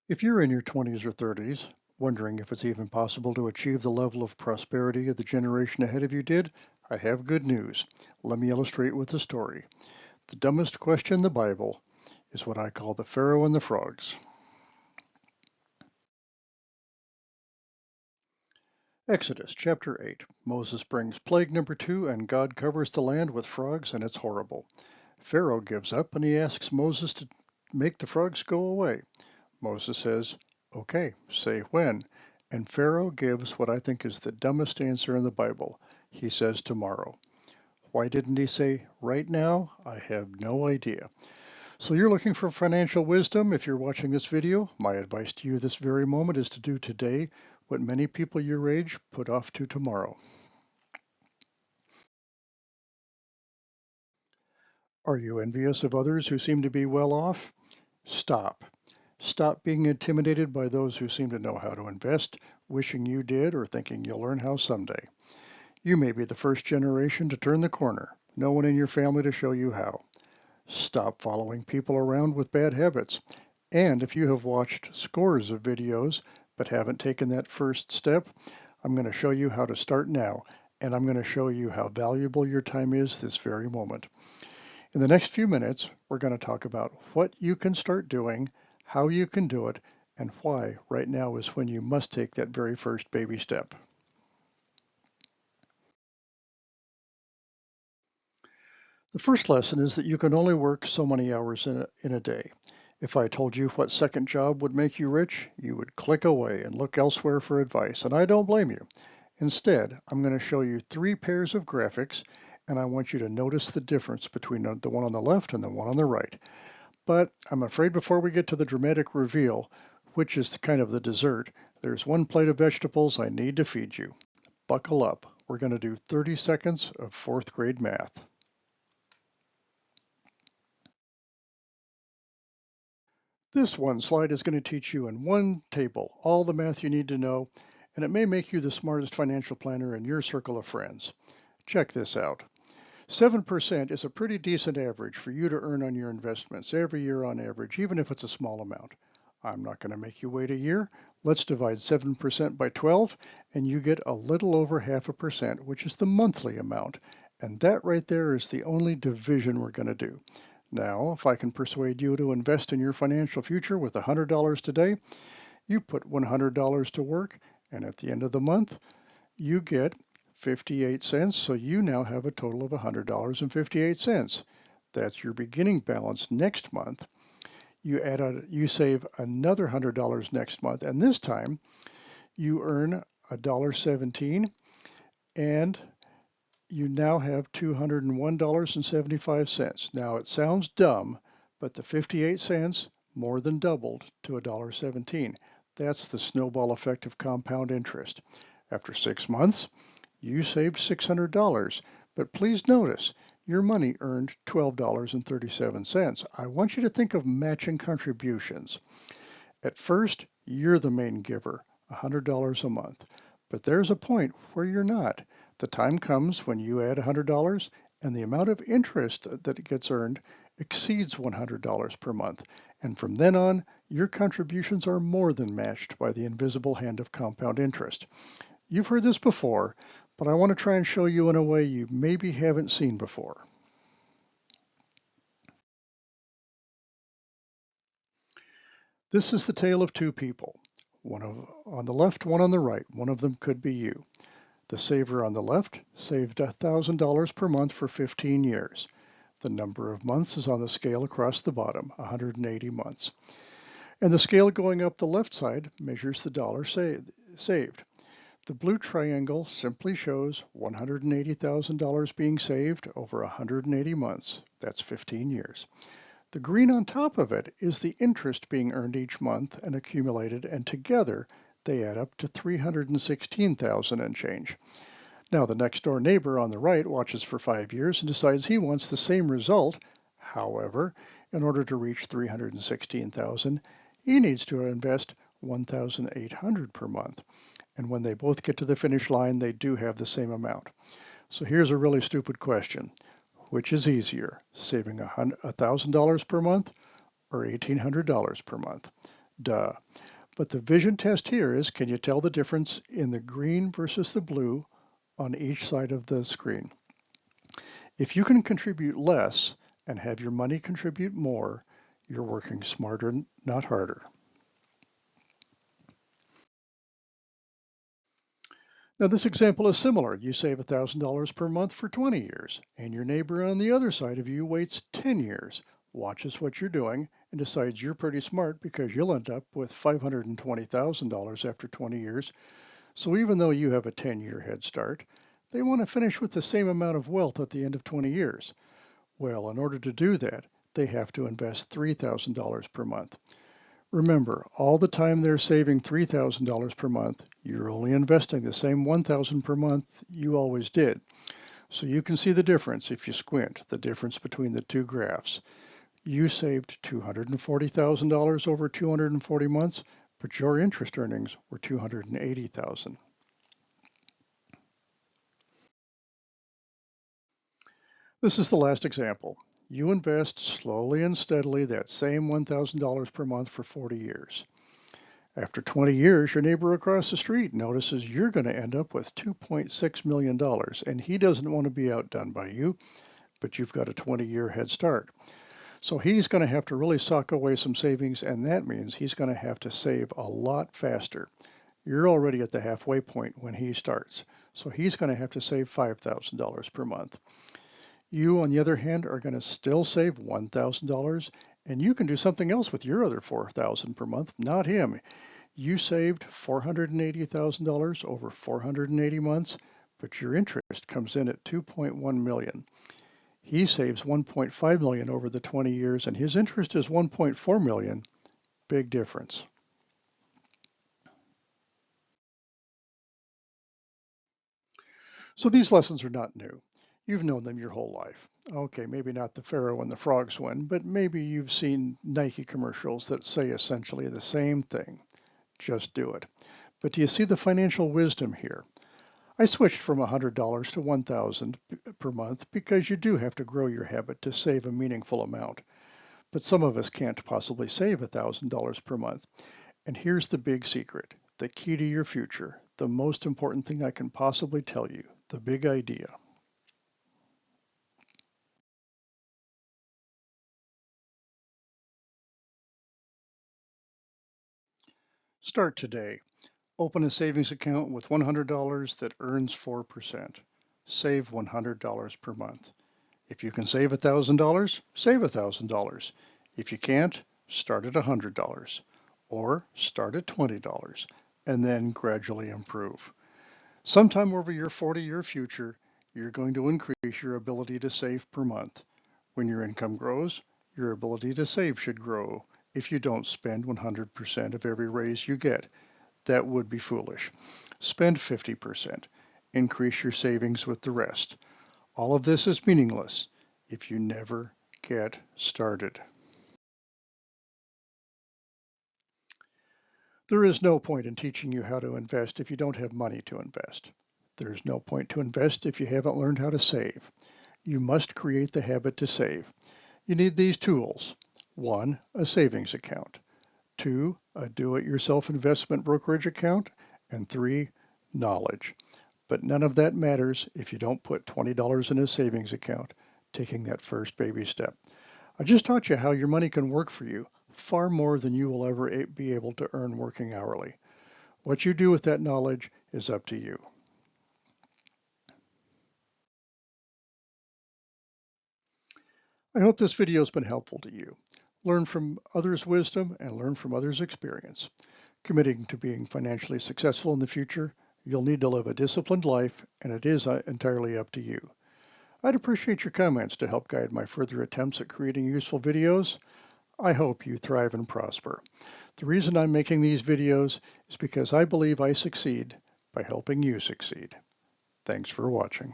If you're in your 20s or 30s, wondering if it's even possible to achieve the level of prosperity the generation ahead of you did, I have good news. Let me illustrate with a story. The dumbest question in the Bible is what I call the Pharaoh and the frogs. Exodus chapter 8. Moses brings plague number 2 and God covers the land with frogs and it's horrible. Pharaoh gives up and he asks Moses to make the frogs go away. Moses says, "Okay, say when." And Pharaoh gives what I think is the dumbest answer in the Bible. He says tomorrow. Why didn't he say right now? I have no idea. So you're looking for financial wisdom. If you're watching this video, my advice to you this very moment is to do today what many people your age put off to tomorrow. Are you envious of others who seem to be well off? Stop. Stop being intimidated by those who seem to know how to invest, wishing you did or thinking you'll learn how someday. You may be the first generation to turn the corner. No one in your family to show you how. Stop following people around with bad habits. And if you have watched scores of videos but haven't taken that first step, I'm going to show you how to start now, and I'm going to show you how valuable your time is this very moment. In the next few minutes, we're going to talk about what you can start doing, how you can do it, and why right now is when you must take that very first baby step. The first lesson is that you can only work so many hours in a day. If I told you what second job would make you rich, you would click away and look elsewhere for advice, and I don't blame you. Instead, I'm going to show you 3 pairs of graphics, and I want you to notice the difference between the one on the left and the one on the right. But I'm afraid before we get to the dramatic reveal, which is kind of the dessert, there's one plate of vegetables I need to feed you. Buckle up. We're going to do 30 seconds of 4th grade math. This one slide is going to teach you in one table all the math you need to know, and it may make you the smartest financial planner in your circle of friends. Check this out. 7% is a pretty decent average for you to earn on your investments every year on average, even if it's a small amount. I'm not going to make you wait a year. Let's divide 7% by 12, and you get a little over 0.5%, which is the monthly amount. And that right there is the only division we're going to do. Now, if I can persuade you to invest in your financial future with $100 today, you put $100 to work, and at the end of the month, you get 58 cents, so you now have a total of $100.58. That's your beginning balance next month. You save another $100 next month, and this time you earn $1.17, and you now have $201.75. Now it sounds dumb, but the 58 cents more than doubled to $1.17. That's the snowball effect of compound interest. After 6 months, you saved $600, but please notice your money earned $12.37. I want you to think of matching contributions. At first, you're the main giver, $100 a month, but there's a point where you're not. The time comes when you add $100 and the amount of interest that gets earned exceeds $100 per month. And from then on, your contributions are more than matched by the invisible hand of compound interest. You've heard this before, but I want to try and show you in a way you maybe haven't seen before. This is the tale of 2 people. One on the left, one on the right. One of them could be you. The saver on the left saved $1,000 per month for 15 years. The number of months is on the scale across the bottom, 180 months. And the scale going up the left side measures the dollar saved. The blue triangle simply shows $180,000 being saved over 180 months. That's 15 years. The green on top of it is the interest being earned each month and accumulated, and together they add up to $316,000 and change. Now the next door neighbor on the right watches for 5 years and decides he wants the same result. However, in order to reach $316,000, he needs to invest $1,800 per month. And when they both get to the finish line, they do have the same amount. So here's a really stupid question. Which is easier, saving $1,000 per month or $1,800 per month? Duh. But the vision test here is, can you tell the difference in the green versus the blue on each side of the screen? If you can contribute less and have your money contribute more, you're working smarter, not harder. Now this example is similar. You save $1,000 per month for 20 years, and your neighbor on the other side of you waits 10 years, watches what you're doing, and decides you're pretty smart because you'll end up with $520,000 after 20 years. So even though you have a 10-year head start, they want to finish with the same amount of wealth at the end of 20 years. Well, in order to do that, they have to invest $3,000 per month. Remember, all the time they're saving $3,000 per month, you're only investing the same $1,000 per month you always did. So you can see the difference if you squint, the difference between the two graphs. You saved $240,000 over 240 months, but your interest earnings were $280,000. This is the last example. You invest slowly and steadily that same $1,000 per month for 40 years. After 20 years, your neighbor across the street notices you're going to end up with $2.6 million, and he doesn't want to be outdone by you, but you've got a 20-year head start. So he's going to have to really sock away some savings, and that means he's going to have to save a lot faster. You're already at the halfway point when he starts, so he's going to have to save $5,000 per month. You, on the other hand, are going to still save $1,000, and you can do something else with your other $4,000 per month, not him. You saved $480,000 over 480 months, but your interest comes in at $2.1 million. He saves $1.5 million over the 20 years, and his interest is $1.4 million. Big difference. So these lessons are not new. You've known them your whole life. Okay, maybe not the Pharaoh and the frogs one, but maybe you've seen Nike commercials that say essentially the same thing. Just do it. But do you see the financial wisdom here? I switched from $100 to $1,000 per month because you do have to grow your habit to save a meaningful amount. But some of us can't possibly save $1,000 per month. And here's the big secret, the key to your future, the most important thing I can possibly tell you, the big idea. Start today. Open a savings account with $100 that earns 4%. Save $100 per month. If you can save $1,000, save $1,000. If you can't, start at $100 or start at $20 and then gradually improve. Sometime over your 40-year future, you're going to increase your ability to save per month. When your income grows, your ability to save should grow if you don't spend 100% of every raise you get. That would be foolish. Spend 50%. Increase your savings with the rest. All of this is meaningless if you never get started. There is no point in teaching you how to invest if you don't have money to invest. There's no point to invest if you haven't learned how to save. You must create the habit to save. You need these tools. 1, a savings account. 2, a do-it-yourself investment brokerage account. And 3, knowledge. But none of that matters if you don't put $20 in a savings account, taking that first baby step. I just taught you how your money can work for you, far more than you will ever be able to earn working hourly. What you do with that knowledge is up to you. I hope this video has been helpful to you. Learn from others' wisdom and learn from others' experience. Committing to being financially successful in the future, you'll need to live a disciplined life, and it is entirely up to you. I'd appreciate your comments to help guide my further attempts at creating useful videos. I hope you thrive and prosper. The reason I'm making these videos is because I believe I succeed by helping you succeed. Thanks for watching.